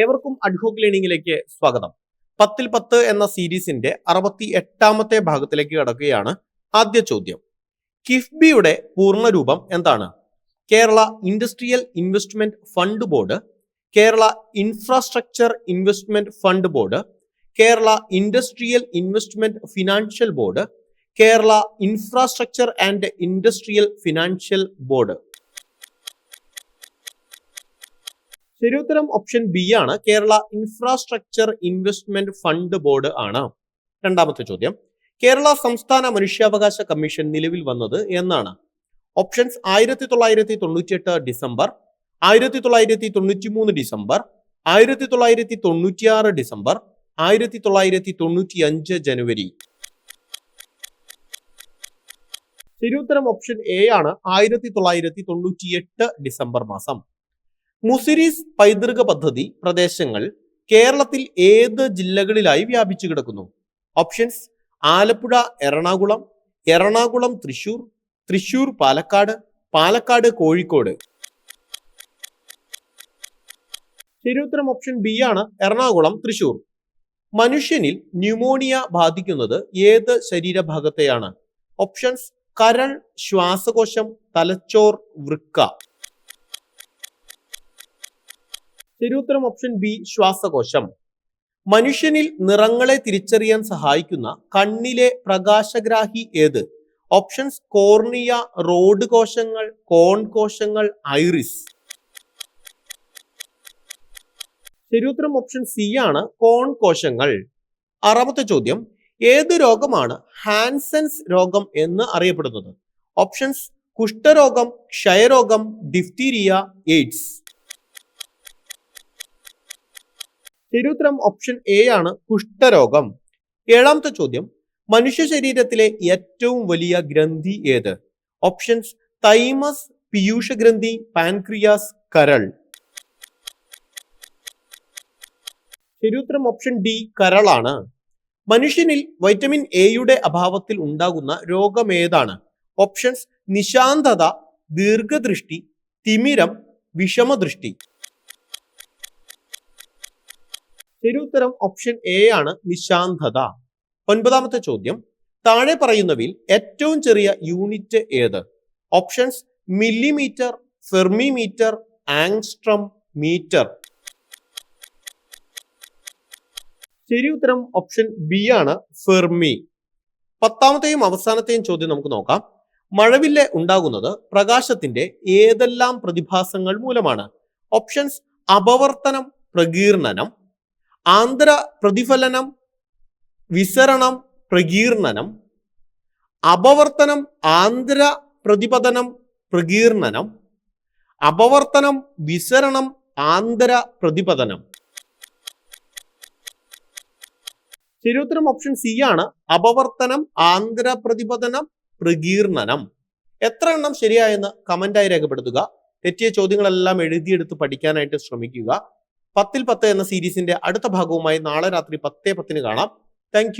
ഏവർക്കും അഡ്ഹോക്ക് ലേണിംഗിലേക്ക് സ്വാഗതം. 10ൽ 10 എന്ന സീരീസിന്റെ 68ാമത്തെ ഭാഗത്തിലേക്ക് കടക്കുകയാണ്. ആദ്യ ചോദ്യം, കിഫ്ബിയുടെ പൂർണ്ണരൂപം എന്താണ്? Kerala industrial investment fund board, Kerala infrastructure investment fund board, Kerala industrial investment financial board, Kerala infrastructure and industrial financial board. ശരിയുത്തരം ഓപ്ഷൻ ബി ആണ്. Kerala infrastructure investment fund board ആണ്. രണ്ടാമത്തെ ചോദ്യം, കേരള സംസ്ഥാന മനുഷ്യാവകാശ കമ്മീഷൻ നിലവിൽ വന്നത് എന്നാണ്? ഓപ്ഷൻസ് 1998 ഡിസംബർ, 1993 ഡിസംബർ, 1996 ഡിസംബർ, 1995 ജനുവരി. ശരിയുത്തരം ഓപ്ഷൻ എ ആണ്. 1998 ഡിസംബർ മാസം. മുസിരീസ് പൈതൃക പദ്ധതി പ്രദേശങ്ങൾ കേരളത്തിൽ ഏത് ജില്ലകളിലായി വ്യാപിച്ചു കിടക്കുന്നു? ഓപ്ഷൻസ് ആലപ്പുഴ എറണാകുളം, എറണാകുളം തൃശൂർ, തൃശൂർ പാലക്കാട്, പാലക്കാട് കോഴിക്കോട്. ശരിയുത്തരം ഓപ്ഷൻ ബി ആണ്. എറണാകുളം തൃശൂർ. മനുഷ്യനിൽ ന്യൂമോണിയ ബാധിക്കുന്നത് ഏത് ശരീരഭാഗത്തെയാണ്? ഓപ്ഷൻസ് കരൾ, ശ്വാസകോശം, തലച്ചോർ, വൃക്ക. ശരിയുത്തരം ഓപ്ഷൻ ബി ശ്വാസകോശം. മനുഷ്യനിൽ നിറങ്ങളെ തിരിച്ചറിയാൻ സഹായിക്കുന്ന കണ്ണിലെ പ്രകാശഗ്രാഹി ഏത്? ഓപ്ഷൻസ് കോർണിയ, റോഡ് കോശങ്ങൾ, കോൺ കോശങ്ങൾ, ഐറിസ്. ശരിയുത്തരം ഓപ്ഷൻ സി ആണ്. കോൺ കോശങ്ങൾ. ആറാമത്തെ ചോദ്യം, ഏത് രോഗമാണ് ഹാൻസൻസ് രോഗം എന്ന് അറിയപ്പെടുന്നത്? ഓപ്ഷൻസ് കുഷ്ഠരോഗം, ക്ഷയരോഗം, ഡിഫ്തീരിയ, എയ്ഡ്സ്. ശരിയുത്തരം ഓപ്ഷൻ എ ആണ്. കുഷ്ഠരോഗം. ഏഴാമത്തെ ചോദ്യം, മനുഷ്യ ശരീരത്തിലെ ഏറ്റവും വലിയ ഗ്രന്ഥി ഏത്? ഓപ്ഷൻസ് തൈമസ്, പീയൂഷ ഗ്രന്ഥി, പാൻക്രിയാസ്, കരൾ. ശരിയുത്തരം ഓപ്ഷൻ ഡി കരളാണ്. മനുഷ്യനിൽ വൈറ്റമിൻ എയുടെ അഭാവത്തിൽ ഉണ്ടാകുന്ന രോഗം ഏതാണ്? ഓപ്ഷൻസ് നിശാന്തത, ദീർഘദൃഷ്ടി, തിമിരം, വിഷമദൃഷ്ടി. ശരിയുത്തരം ഓപ്ഷൻ എ ആണ്. നിശാന്തത. ഒൻപതാമത്തെ ചോദ്യം, താഴെ പറയുന്നവയിൽ ഏറ്റവും ചെറിയ യൂണിറ്റ് ഏത്? Options millimetre, fermi metre, angstrom, metre. ശരിയുത്തരം ഓപ്ഷൻ ബി ആണ്. ഫെർമി. പത്താമത്തെയും അവസാനത്തെയും ചോദ്യം നമുക്ക് നോക്കാം. മഴവില്ല് ഉണ്ടാകുന്നത് പ്രകാശത്തിന്റെ ഏതെല്ലാം പ്രതിഭാസങ്ങൾ മൂലമാണ്? ഓപ്ഷൻസ് അപവർത്തനം, പ്രകീർണനം, ആന്തര പ്രതിഫലനം, വിസരണം, പ്രകീർണനം, അപവർത്തനം, ആന്തര പ്രതിപതനം, പ്രകീർണനം, അപവർത്തനം, വിസരണം, ആന്തര പ്രതിപതനം. ശരിയുത്തരം ഓപ്ഷൻ സി ആണ്. അപവർത്തനം, ആന്തര പ്രതിപതനം, പ്രകീർണനം. എത്ര എണ്ണം ശരിയായെന്ന് കമന്റായി രേഖപ്പെടുത്തുക. തെറ്റിയ ചോദ്യങ്ങളെല്ലാം എഴുതിയെടുത്ത് പഠിക്കാനായിട്ട് ശ്രമിക്കുക. 10ൽ 10 എന്ന സീരീസിന്റെ അടുത്ത ഭാഗവുമായി നാളെ രാത്രി 10:10 കാണാം. താങ്ക്